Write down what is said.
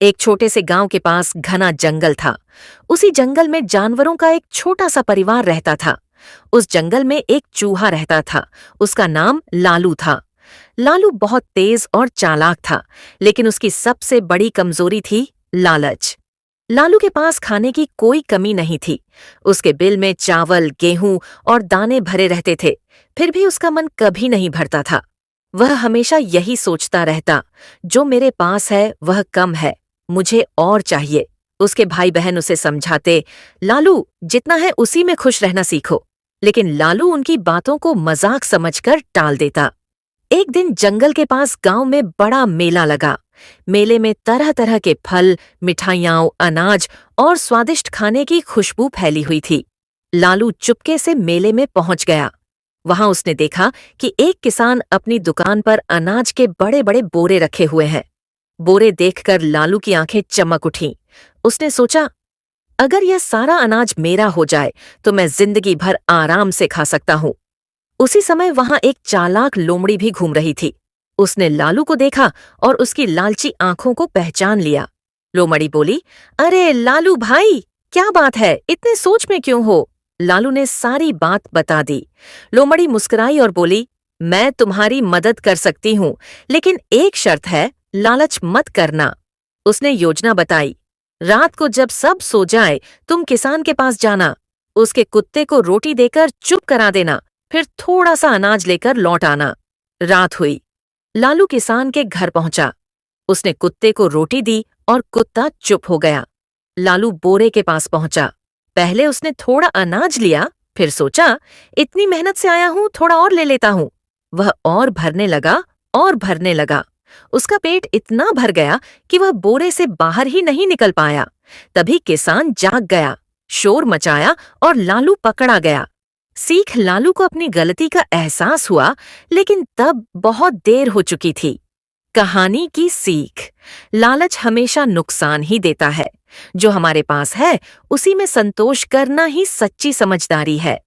एक छोटे से गांव के पास घना जंगल था। उसी जंगल में जानवरों का एक छोटा सा परिवार रहता था। उस जंगल में एक चूहा रहता था। उसका नाम लालू था। लालू बहुत तेज और चालाक था, लेकिन उसकी सबसे बड़ी कमजोरी थी लालच। लालू के पास खाने की कोई कमी नहीं थी। उसके बिल में चावल, गेहूं और दाने भरे रहते थे, फिर भी उसका मन कभी नहीं भरता था। वह हमेशा यही सोचता रहता, जो मेरे पास है वह कम है, मुझे और चाहिए। उसके भाई बहन उसे समझाते, लालू जितना है उसी में खुश रहना सीखो, लेकिन लालू उनकी बातों को मजाक समझकर टाल देता। एक दिन जंगल के पास गांव में बड़ा मेला लगा। मेले में तरह तरह के फल, मिठाइयाँ, अनाज और स्वादिष्ट खाने की खुशबू फैली हुई थी। लालू चुपके से मेले में पहुंच गया। वहां उसने देखा कि एक किसान अपनी दुकान पर अनाज के बड़े बड़े बोरे रखे हुए हैं। बोरे देखकर लालू की आंखें चमक उठीं। उसने सोचा, अगर यह सारा अनाज मेरा हो जाए तो मैं जिंदगी भर आराम से खा सकता हूँ। उसी समय वहां एक चालाक लोमड़ी भी घूम रही थी। उसने लालू को देखा और उसकी लालची आंखों को पहचान लिया। लोमड़ी बोली, अरे लालू भाई, क्या बात है, इतने सोच में क्यों हो? लालू ने सारी बात बता दी। लोमड़ी मुस्कुराई और बोली, मैं तुम्हारी मदद कर सकती हूँ, लेकिन एक शर्त है, लालच मत करना। उसने योजना बताई। रात को जब सब सो जाए, तुम किसान के पास जाना, उसके कुत्ते को रोटी देकर चुप करा देना, फिर थोड़ा सा अनाज लेकर लौट आना। रात हुई। लालू किसान के घर पहुंचा। उसने कुत्ते को रोटी दी और कुत्ता चुप हो गया। लालू बोरे के पास पहुंचा। पहले उसने थोड़ा अनाज लिया, फिर सोचा, इतनी मेहनत से आया हूं, थोड़ा और ले लेता हूं। वह और भरने लगा और भरने लगा। उसका पेट इतना भर गया कि वह बोरे से बाहर ही नहीं निकल पाया। तभी किसान जाग गया, शोर मचाया और लालू पकड़ा गया। सीख लालू को अपनी गलती का एहसास हुआ, लेकिन तब बहुत देर हो चुकी थी। कहानी की सीख, लालच हमेशा नुकसान ही देता है। जो हमारे पास है, उसी में संतोष करना ही सच्ची समझदारी है।